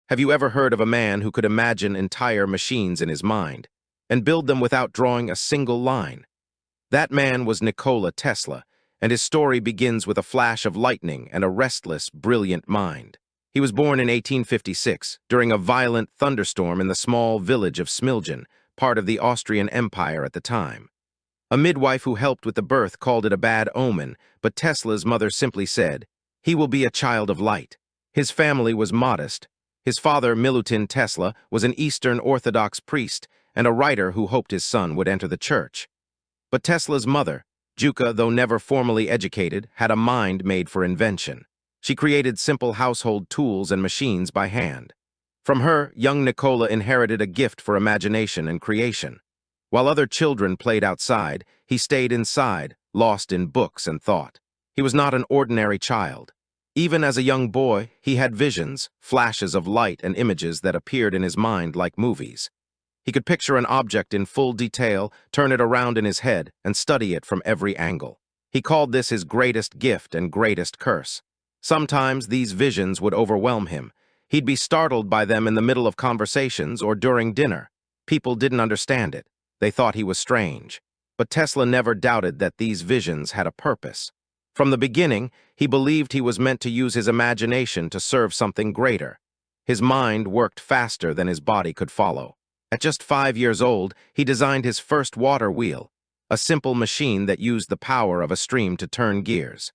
Have you ever heard of a man who could imagine entire machines in his mind and build them without drawing a single line? That man was Nikola Tesla, and his story begins with a flash of lightning and a restless, brilliant mind. He was born in 1856 during a violent thunderstorm in the small village of Smiljan, part of the Austrian Empire at the time. A midwife who helped with the birth called it a bad omen, but Tesla's mother simply said, "He will be a child of light." His family was modest. His father, Milutin Tesla, was an Eastern Orthodox priest and a writer who hoped his son would enter the church. But Tesla's mother, Juka, though never formally educated, had a mind made for invention. She created simple household tools and machines by hand. From her, young Nikola inherited a gift for imagination and creation. While other children played outside, he stayed inside, lost in books and thought. He was not an ordinary child. Even as a young boy, he had visions, flashes of light and images that appeared in his mind like movies. He could picture an object in full detail, turn it around in his head, and study it from every angle. He called this his greatest gift and greatest curse. Sometimes these visions would overwhelm him. He'd be startled by them in the middle of conversations or during dinner. People didn't understand it. They thought he was strange. But Tesla never doubted that these visions had a purpose. From the beginning, he believed he was meant to use his imagination to serve something greater. His mind worked faster than his body could follow. At just 5 years old, he designed his first water wheel, a simple machine that used the power of a stream to turn gears.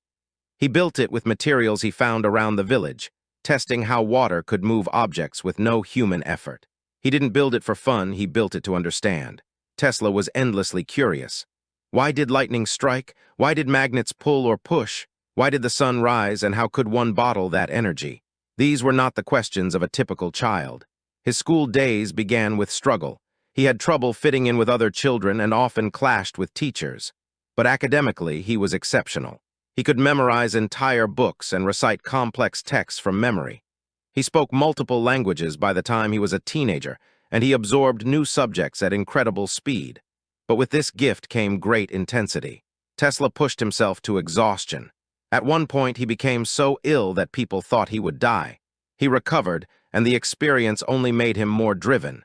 He built it with materials he found around the village, testing how water could move objects with no human effort. He didn't build it for fun, he built it to understand. Tesla was endlessly curious. Why did lightning strike? Why did magnets pull or push? Why did the sun rise, and how could one bottle that energy? These were not the questions of a typical child. His school days began with struggle. He had trouble fitting in with other children and often clashed with teachers. But academically, he was exceptional. He could memorize entire books and recite complex texts from memory. He spoke multiple languages by the time he was a teenager, and he absorbed new subjects at incredible speed. But with this gift came great intensity. Tesla pushed himself to exhaustion. At one point, he became so ill that people thought he would die. He recovered, and the experience only made him more driven.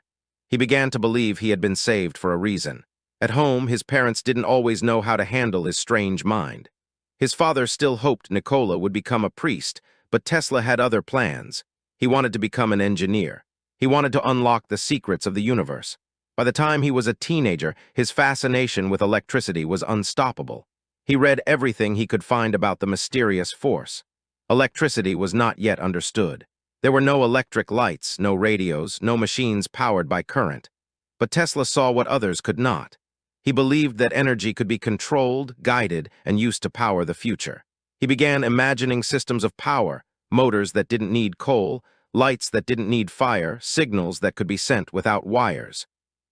He began to believe he had been saved for a reason. At home, his parents didn't always know how to handle his strange mind. His father still hoped Nikola would become a priest, but Tesla had other plans. He wanted to become an engineer. He wanted to unlock the secrets of the universe. By the time he was a teenager, his fascination with electricity was unstoppable. He read everything he could find about the mysterious force. Electricity was not yet understood. There were no electric lights, no radios, no machines powered by current. But Tesla saw what others could not. He believed that energy could be controlled, guided, and used to power the future. He began imagining systems of power, motors that didn't need coal, lights that didn't need fire, signals that could be sent without wires.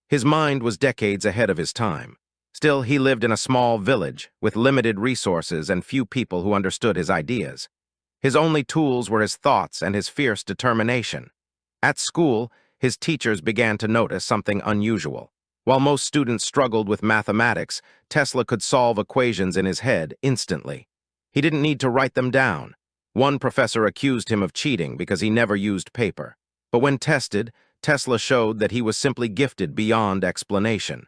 His mind was decades ahead of his time. Still, he lived in a small village with limited resources and few people who understood his ideas. His only tools were his thoughts and his fierce determination. At school, his teachers began to notice something unusual. While most students struggled with mathematics, Tesla could solve equations in his head instantly. He didn't need to write them down. One professor accused him of cheating because he never used paper. But when tested, Tesla showed that he was simply gifted beyond explanation.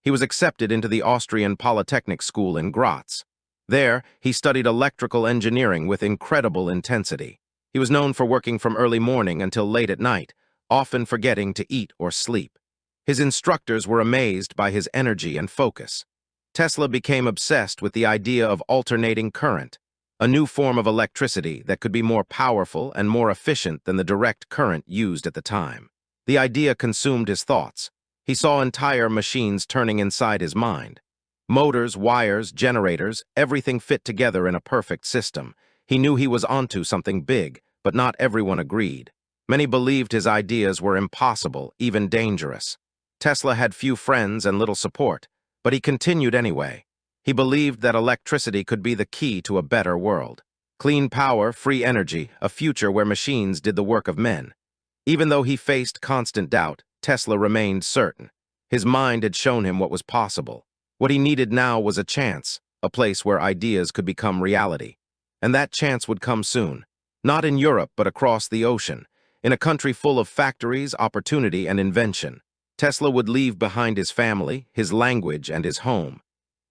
He was accepted into the Austrian Polytechnic School in Graz. There, he studied electrical engineering with incredible intensity. He was known for working from early morning until late at night, often forgetting to eat or sleep. His instructors were amazed by his energy and focus. Tesla became obsessed with the idea of alternating current, a new form of electricity that could be more powerful and more efficient than the direct current used at the time. The idea consumed his thoughts. He saw entire machines turning inside his mind. Motors, wires, generators, everything fit together in a perfect system. He knew he was onto something big, but not everyone agreed. Many believed his ideas were impossible, even dangerous. Tesla had few friends and little support, but he continued anyway. He believed that electricity could be the key to a better world. Clean power, free energy, a future where machines did the work of men. Even though he faced constant doubt, Tesla remained certain. His mind had shown him what was possible. What he needed now was a chance, a place where ideas could become reality. And that chance would come soon. Not in Europe, but across the ocean. In a country full of factories, opportunity, and invention, Tesla would leave behind his family, his language, and his home.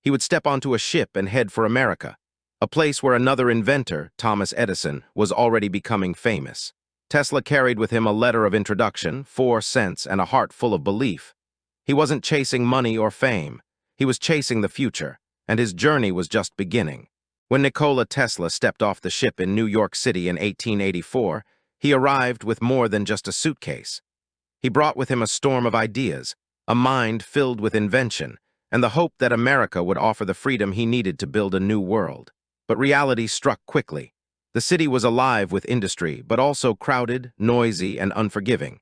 He would step onto a ship and head for America, a place where another inventor, Thomas Edison, was already becoming famous. Tesla carried with him a letter of introduction, 4 cents, and a heart full of belief. He wasn't chasing money or fame. He was chasing the future, and his journey was just beginning. When Nikola Tesla stepped off the ship in New York City in 1884, he arrived with more than just a suitcase. He brought with him a storm of ideas, a mind filled with invention, and the hope that America would offer the freedom he needed to build a new world. But reality struck quickly. The city was alive with industry, but also crowded, noisy, and unforgiving.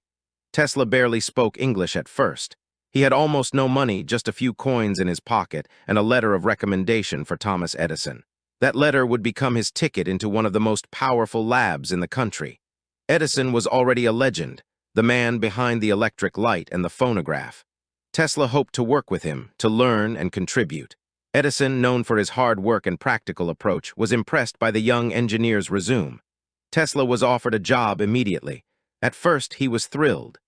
Tesla barely spoke English at first. He had almost no money, just a few coins in his pocket, and a letter of recommendation for Thomas Edison. That letter would become his ticket into one of the most powerful labs in the country. Edison was already a legend, the man behind the electric light and the phonograph. Tesla hoped to work with him, to learn and contribute. Edison, known for his hard work and practical approach, was impressed by the young engineer's resume. Tesla was offered a job immediately. At first, he was thrilled.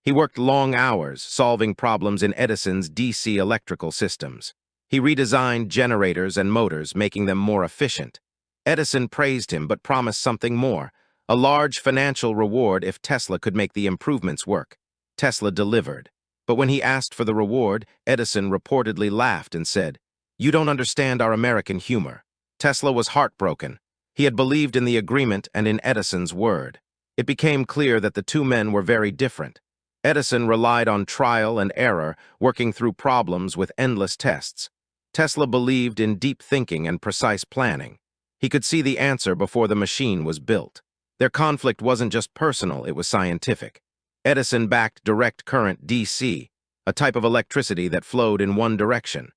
He worked long hours, solving problems in Edison's DC electrical systems. He redesigned generators and motors, making them more efficient. Edison praised him but promised something more, a large financial reward if Tesla could make the improvements work. Tesla delivered. But when he asked for the reward, Edison reportedly laughed and said, "You don't understand our American humor." Tesla was heartbroken. He had believed in the agreement and in Edison's word. It became clear that the two men were very different. Edison relied on trial and error, working through problems with endless tests. Tesla believed in deep thinking and precise planning. He could see the answer before the machine was built. Their conflict wasn't just personal, it was scientific. Edison backed direct current DC, a type of electricity that flowed in one direction.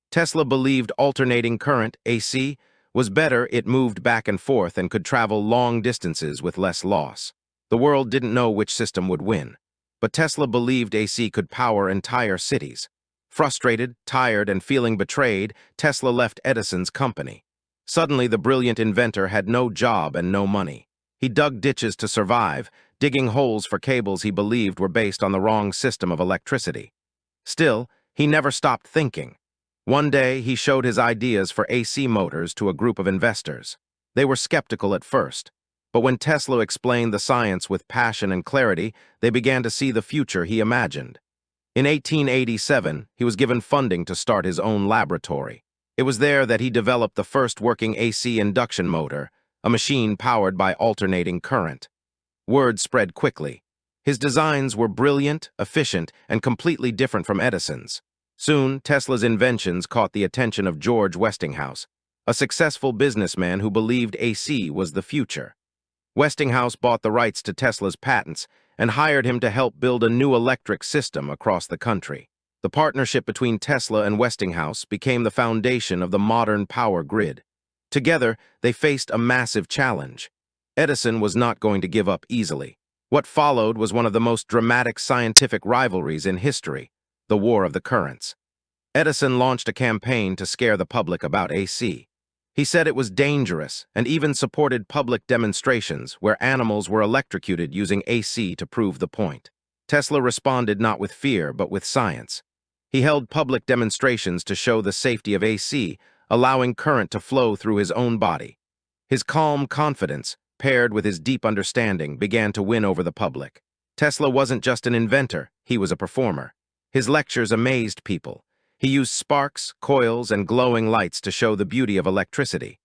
Tesla believed alternating current, AC, was better. It moved back and forth and could travel long distances with less loss. The world didn't know which system would win. But Tesla believed AC could power entire cities. Frustrated, tired, and feeling betrayed, Tesla left Edison's company. Suddenly, the brilliant inventor had no job and no money. He dug ditches to survive, digging holes for cables he believed were based on the wrong system of electricity. Still, he never stopped thinking. One day, he showed his ideas for AC motors to a group of investors. They were skeptical at first, but when Tesla explained the science with passion and clarity, they began to see the future he imagined. In 1887, he was given funding to start his own laboratory. It was there that he developed the first working AC induction motor, a machine powered by alternating current. Word spread quickly. His designs were brilliant, efficient, and completely different from Edison's. Soon, Tesla's inventions caught the attention of George Westinghouse, a successful businessman who believed AC was the future. Westinghouse bought the rights to Tesla's patents and hired him to help build a new electric system across the country. The partnership between Tesla and Westinghouse became the foundation of the modern power grid. Together, they faced a massive challenge. Edison was not going to give up easily. What followed was one of the most dramatic scientific rivalries in history, the War of the Currents. Edison launched a campaign to scare the public about AC. He said it was dangerous and even supported public demonstrations where animals were electrocuted using AC to prove the point. Tesla responded not with fear but with science. He held public demonstrations to show the safety of AC, allowing current to flow through his own body. His calm confidence, paired with his deep understanding, began to win over the public. Tesla wasn't just an inventor, he was a performer. His lectures amazed people. He used sparks, coils, and glowing lights to show the beauty of electricity.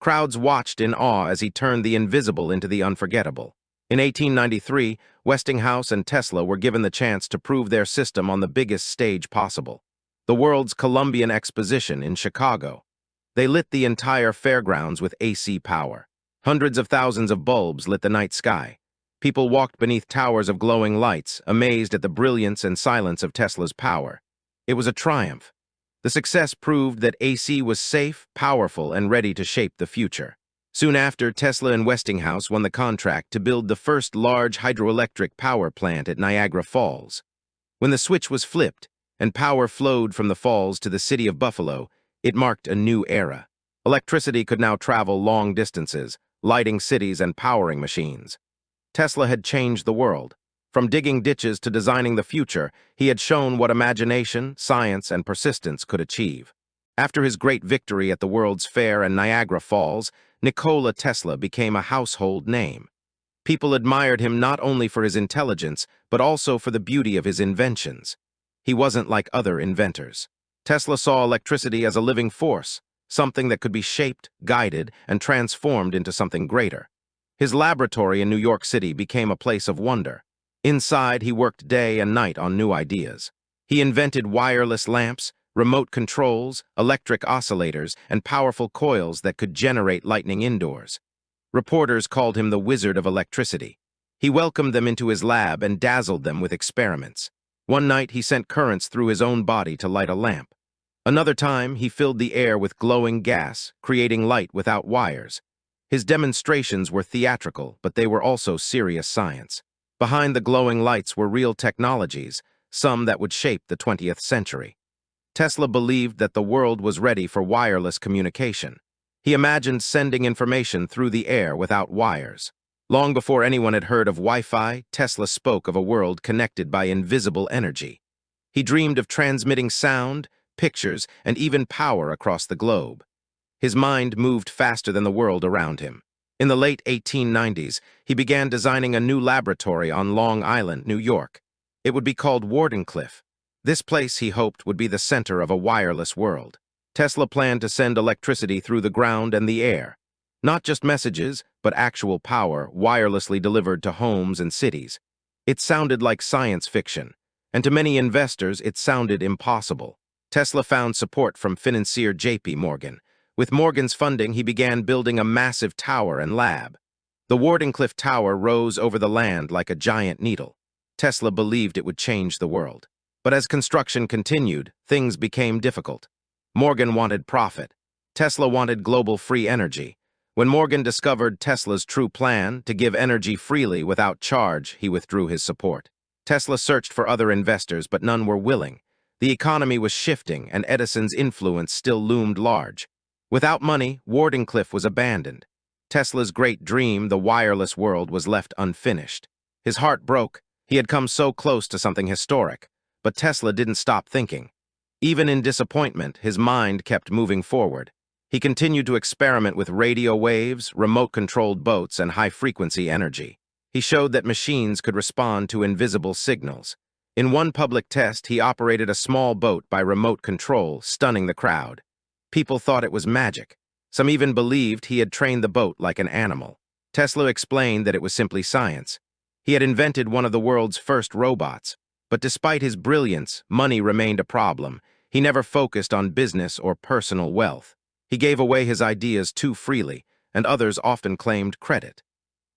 Crowds watched in awe as he turned the invisible into the unforgettable. In 1893, Westinghouse and Tesla were given the chance to prove their system on the biggest stage possible, the world's Columbian Exposition in Chicago. They lit the entire fairgrounds with AC power. Hundreds of thousands of bulbs lit the night sky. People walked beneath towers of glowing lights, amazed at the brilliance and silence of Tesla's power. It was a triumph. The success proved that AC was safe, powerful, and ready to shape the future. Soon after, Tesla and Westinghouse won the contract to build the first large hydroelectric power plant at Niagara Falls. When the switch was flipped and power flowed from the falls to the city of Buffalo, it marked a new era. Electricity could now travel long distances, lighting cities and powering machines. Tesla had changed the world. From digging ditches to designing the future, he had shown what imagination, science, and persistence could achieve. After his great victory at the World's Fair and Niagara Falls, Nikola Tesla became a household name. People admired him not only for his intelligence, but also for the beauty of his inventions. He wasn't like other inventors. Tesla saw electricity as a living force, something that could be shaped, guided, and transformed into something greater. His laboratory in New York City became a place of wonder. Inside, he worked day and night on new ideas. He invented wireless lamps, remote controls, electric oscillators, and powerful coils that could generate lightning indoors. Reporters called him the Wizard of Electricity. He welcomed them into his lab and dazzled them with experiments. One night, he sent currents through his own body to light a lamp. Another time, he filled the air with glowing gas, creating light without wires. His demonstrations were theatrical, but they were also serious science. Behind the glowing lights were real technologies, some that would shape the 20th century. Tesla believed that the world was ready for wireless communication. He imagined sending information through the air without wires. Long before anyone had heard of Wi-Fi, Tesla spoke of a world connected by invisible energy. He dreamed of transmitting sound, pictures, and even power across the globe. His mind moved faster than the world around him. In the late 1890s, he began designing a new laboratory on Long Island, New York. It would be called Wardenclyffe. This place, he hoped, would be the center of a wireless world. Tesla planned to send electricity through the ground and the air. Not just messages, but actual power, wirelessly delivered to homes and cities. It sounded like science fiction, and to many investors, it sounded impossible. Tesla found support from financier J.P. Morgan. With Morgan's funding, he began building a massive tower and lab. The Wardenclyffe Tower rose over the land like a giant needle. Tesla believed it would change the world. But as construction continued, things became difficult. Morgan wanted profit. Tesla wanted global free energy. When Morgan discovered Tesla's true plan to give energy freely without charge, he withdrew his support. Tesla searched for other investors, but none were willing. The economy was shifting, and Edison's influence still loomed large. Without money, Wardenclyffe was abandoned. Tesla's great dream, the wireless world, was left unfinished. His heart broke. He had come so close to something historic. But Tesla didn't stop thinking. Even in disappointment, his mind kept moving forward. He continued to experiment with radio waves, remote-controlled boats, and high-frequency energy. He showed that machines could respond to invisible signals. In one public test, he operated a small boat by remote control, stunning the crowd. People thought it was magic. Some even believed he had trained the boat like an animal. Tesla explained that it was simply science. He had invented one of the world's first robots. But despite his brilliance, money remained a problem. He never focused on business or personal wealth. He gave away his ideas too freely, and others often claimed credit.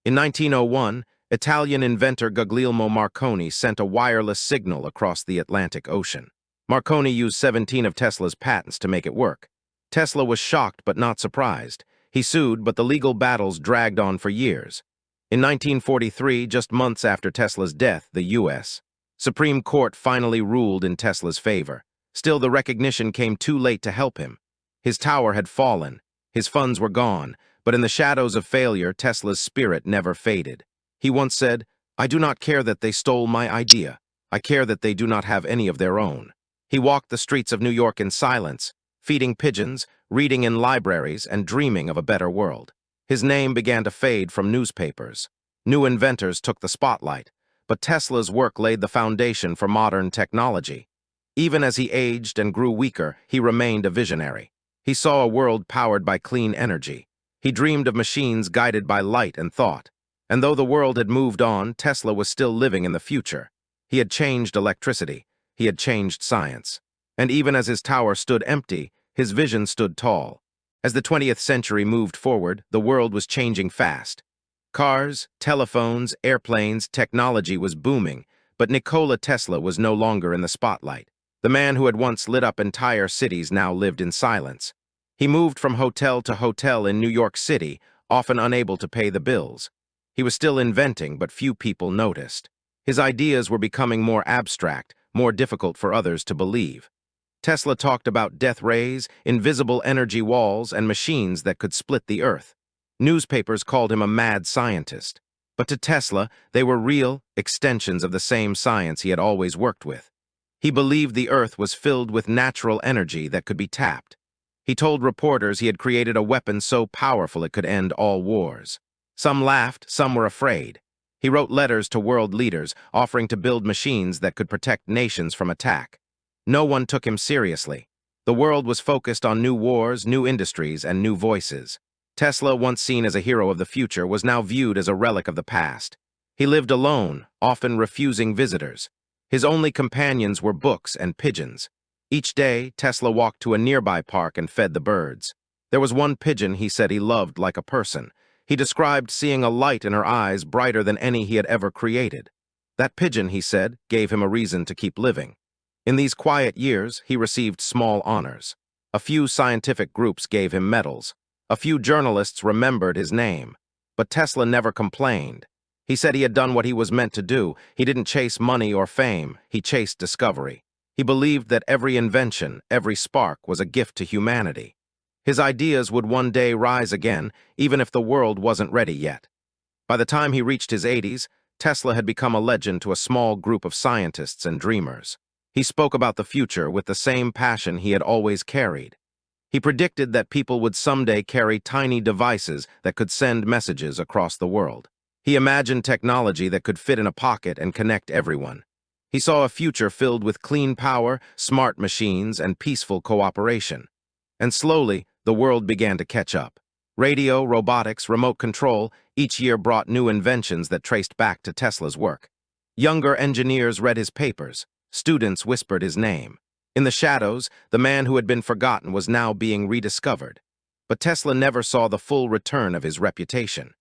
In 1901, Italian inventor Guglielmo Marconi sent a wireless signal across the Atlantic Ocean. Marconi used 17 of Tesla's patents to make it work. Tesla was shocked but not surprised. He sued, but the legal battles dragged on for years. In 1943, just months after Tesla's death, the U.S. Supreme Court finally ruled in Tesla's favor. Still, the recognition came too late to help him. His tower had fallen. His funds were gone. But in the shadows of failure, Tesla's spirit never faded. He once said, "I do not care that they stole my idea. I care that they do not have any of their own." He walked the streets of New York in silence, feeding pigeons, reading in libraries, and dreaming of a better world. His name began to fade from newspapers. New inventors took the spotlight, but Tesla's work laid the foundation for modern technology. Even as he aged and grew weaker, he remained a visionary. He saw a world powered by clean energy. He dreamed of machines guided by light and thought. And though the world had moved on, Tesla was still living in the future. He had changed electricity. He had changed science. And even as his tower stood empty, his vision stood tall. As the 20th century moved forward, the world was changing fast. Cars, telephones, airplanes, technology was booming, but Nikola Tesla was no longer in the spotlight. The man who had once lit up entire cities now lived in silence. He moved from hotel to hotel in New York City, often unable to pay the bills. He was still inventing, but few people noticed. His ideas were becoming more abstract, more difficult for others to believe. Tesla talked about death rays, invisible energy walls, and machines that could split the earth. Newspapers called him a mad scientist. But to Tesla, they were real extensions of the same science he had always worked with. He believed the Earth was filled with natural energy that could be tapped. He told reporters he had created a weapon so powerful it could end all wars. Some laughed, some were afraid. He wrote letters to world leaders, offering to build machines that could protect nations from attack. No one took him seriously. The world was focused on new wars, new industries, and new voices. Tesla, once seen as a hero of the future, was now viewed as a relic of the past. He lived alone, often refusing visitors. His only companions were books and pigeons. Each day, Tesla walked to a nearby park and fed the birds. There was one pigeon he said he loved like a person. He described seeing a light in her eyes brighter than any he had ever created. That pigeon, he said, gave him a reason to keep living. In these quiet years, he received small honors. A few scientific groups gave him medals. A few journalists remembered his name. But Tesla never complained. He said he had done what he was meant to do. He didn't chase money or fame. He chased discovery. He believed that every invention, every spark, was a gift to humanity. His ideas would one day rise again, even if the world wasn't ready yet. By the time he reached his 80s, Tesla had become a legend to a small group of scientists and dreamers. He spoke about the future with the same passion he had always carried. He predicted that people would someday carry tiny devices that could send messages across the world. He imagined technology that could fit in a pocket and connect everyone. He saw a future filled with clean power, smart machines, and peaceful cooperation. And slowly, the world began to catch up. Radio, robotics, remote control, each year brought new inventions that traced back to Tesla's work. Younger engineers read his papers. Students whispered his name. In the shadows, the man who had been forgotten was now being rediscovered. But Tesla never saw the full return of his reputation.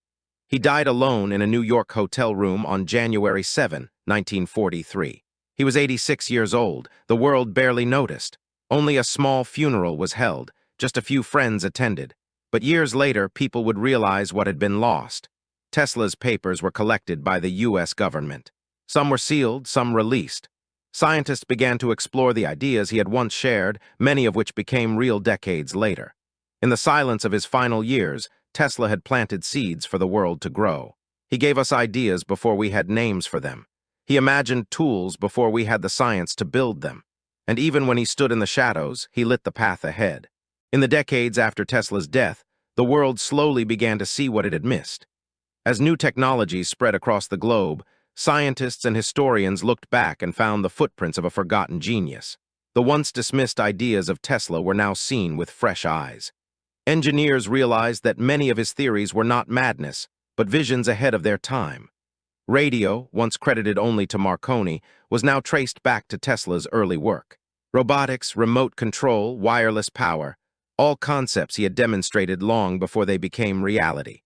He died alone in a New York hotel room on January 7, 1943. He was 86 years old. The world barely noticed. Only a small funeral was held. Just a few friends attended. But years later, people would realize what had been lost. Tesla's papers were collected by the U.S. government. Some were sealed, some released. Scientists began to explore the ideas he had once shared, many of which became real decades later. In the silence of his final years, Tesla had planted seeds for the world to grow. He gave us ideas before we had names for them. He imagined tools before we had the science to build them. And even when he stood in the shadows, he lit the path ahead. In the decades after Tesla's death, the world slowly began to see what it had missed. As new technologies spread across the globe, scientists and historians looked back and found the footprints of a forgotten genius. The once dismissed ideas of Tesla were now seen with fresh eyes. Engineers realized that many of his theories were not madness, but visions ahead of their time. Radio, once credited only to Marconi, was now traced back to Tesla's early work. Robotics, remote control, wireless power, all concepts he had demonstrated long before they became reality.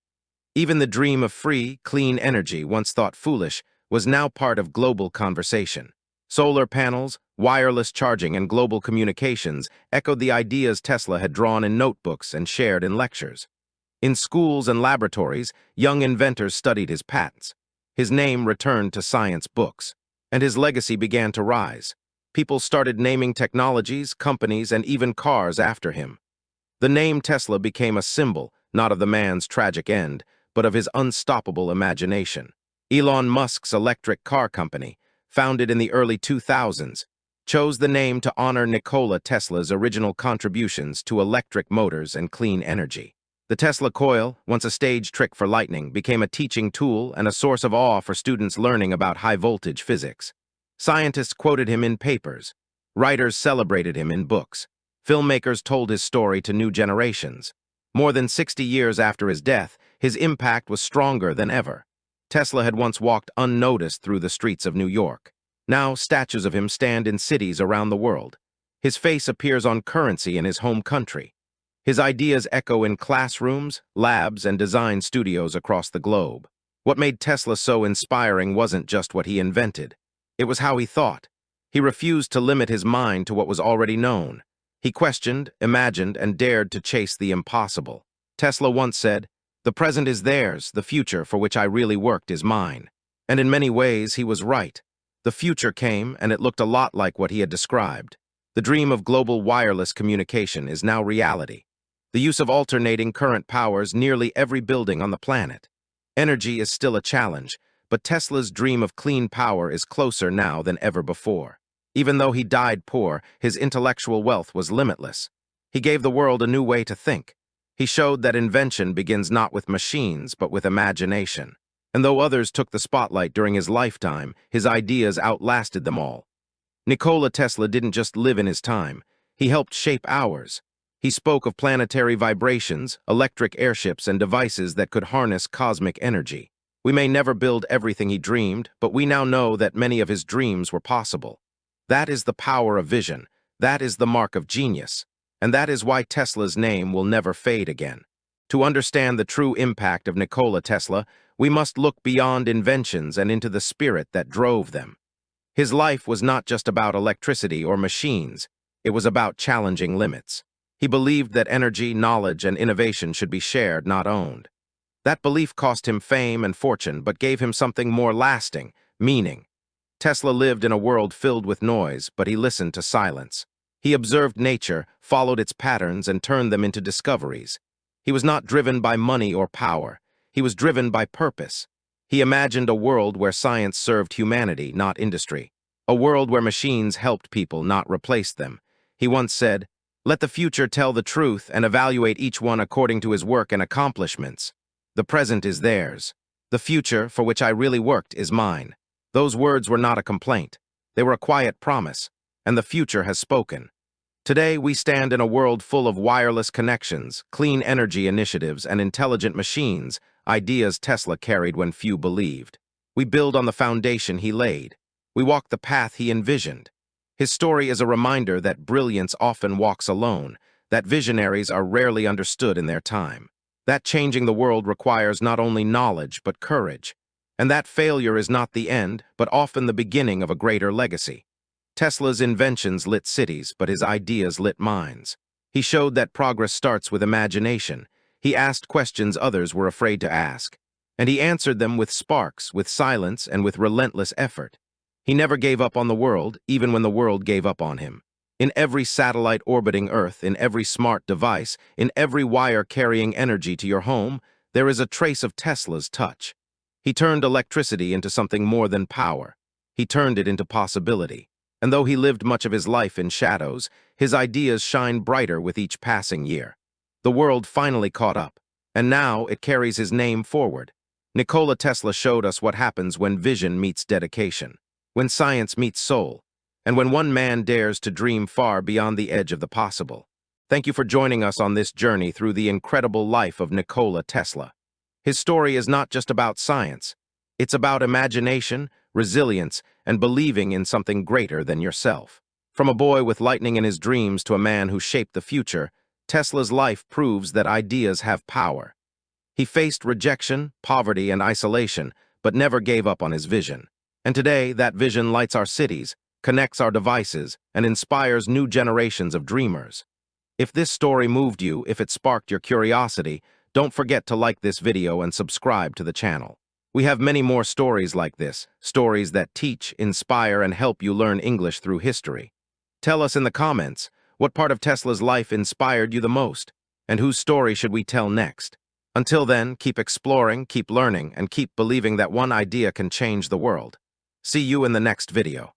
Even the dream of free, clean energy, once thought foolish, was now part of global conversation. Solar panels, wireless charging, and global communications echoed the ideas Tesla had drawn in notebooks and shared in lectures. In schools and laboratories, young inventors studied his patents. His name returned to science books, and his legacy began to rise. People started naming technologies, companies, and even cars after him. The name Tesla became a symbol, not of the man's tragic end, but of his unstoppable imagination. Elon Musk's electric car company, founded in the early 2000s, chose the name to honor Nikola Tesla's original contributions to electric motors and clean energy. The Tesla coil, once a stage trick for lightning, became a teaching tool and a source of awe for students learning about high-voltage physics. Scientists quoted him in papers. Writers celebrated him in books. Filmmakers told his story to new generations. More than 60 years after his death, his impact was stronger than ever. Tesla had once walked unnoticed through the streets of New York. Now, statues of him stand in cities around the world. His face appears on currency in his home country. His ideas echo in classrooms, labs, and design studios across the globe. What made Tesla so inspiring wasn't just what he invented. It was how he thought. He refused to limit his mind to what was already known. He questioned, imagined, and dared to chase the impossible. Tesla once said, "The present is theirs, the future for which I really worked is mine." And in many ways, he was right. The future came, and it looked a lot like what he had described. The dream of global wireless communication is now reality. The use of alternating current powers nearly every building on the planet. Energy is still a challenge, but Tesla's dream of clean power is closer now than ever before. Even though he died poor, his intellectual wealth was limitless. He gave the world a new way to think. He showed that invention begins not with machines, but with imagination. And though others took the spotlight during his lifetime, his ideas outlasted them all. Nikola Tesla didn't just live in his time. He helped shape ours. He spoke of planetary vibrations, electric airships, and devices that could harness cosmic energy. We may never build everything he dreamed, but we now know that many of his dreams were possible. That is the power of vision. That is the mark of genius. And that is why Tesla's name will never fade again. To understand the true impact of Nikola Tesla, we must look beyond inventions and into the spirit that drove them. His life was not just about electricity or machines. It was about challenging limits. He believed that energy, knowledge, and innovation should be shared, not owned. That belief cost him fame and fortune, but gave him something more lasting, meaning. Tesla lived in a world filled with noise, but he listened to silence. He observed nature, followed its patterns, and turned them into discoveries. He was not driven by money or power. He was driven by purpose. He imagined a world where science served humanity, not industry. A world where machines helped people, not replaced them. He once said, "Let the future tell the truth and evaluate each one according to his work and accomplishments. The present is theirs. The future, for which I really worked, is mine." Those words were not a complaint. They were a quiet promise, and the future has spoken. Today, we stand in a world full of wireless connections, clean energy initiatives, and intelligent machines, ideas Tesla carried when few believed. We build on the foundation he laid. We walk the path he envisioned. His story is a reminder that brilliance often walks alone, that visionaries are rarely understood in their time, that changing the world requires not only knowledge but courage, and that failure is not the end, but often the beginning of a greater legacy. Tesla's inventions lit cities, but his ideas lit minds. He showed that progress starts with imagination. He asked questions others were afraid to ask, and he answered them with sparks, with silence, and with relentless effort. He never gave up on the world, even when the world gave up on him. In every satellite orbiting Earth, in every smart device, in every wire carrying energy to your home, there is a trace of Tesla's touch. He turned electricity into something more than power. He turned it into possibility. And though he lived much of his life in shadows, his ideas shine brighter with each passing year. The world finally caught up, and now it carries his name forward. Nikola Tesla showed us what happens when vision meets dedication, when science meets soul, and when one man dares to dream far beyond the edge of the possible. Thank you for joining us on this journey through the incredible life of Nikola Tesla. His story is not just about science. It's about imagination, resilience, and believing in something greater than yourself. From a boy with lightning in his dreams to a man who shaped the future, Tesla's life proves that ideas have power. He faced rejection, poverty, and isolation, but never gave up on his vision. And today, that vision lights our cities, connects our devices, and inspires new generations of dreamers. If this story moved you, if it sparked your curiosity, don't forget to like this video and subscribe to the channel. We have many more stories like this, stories that teach, inspire, and help you learn English through history. Tell us in the comments, what part of Tesla's life inspired you the most, and whose story should we tell next? Until then, keep exploring, keep learning, and keep believing that one idea can change the world. See you in the next video.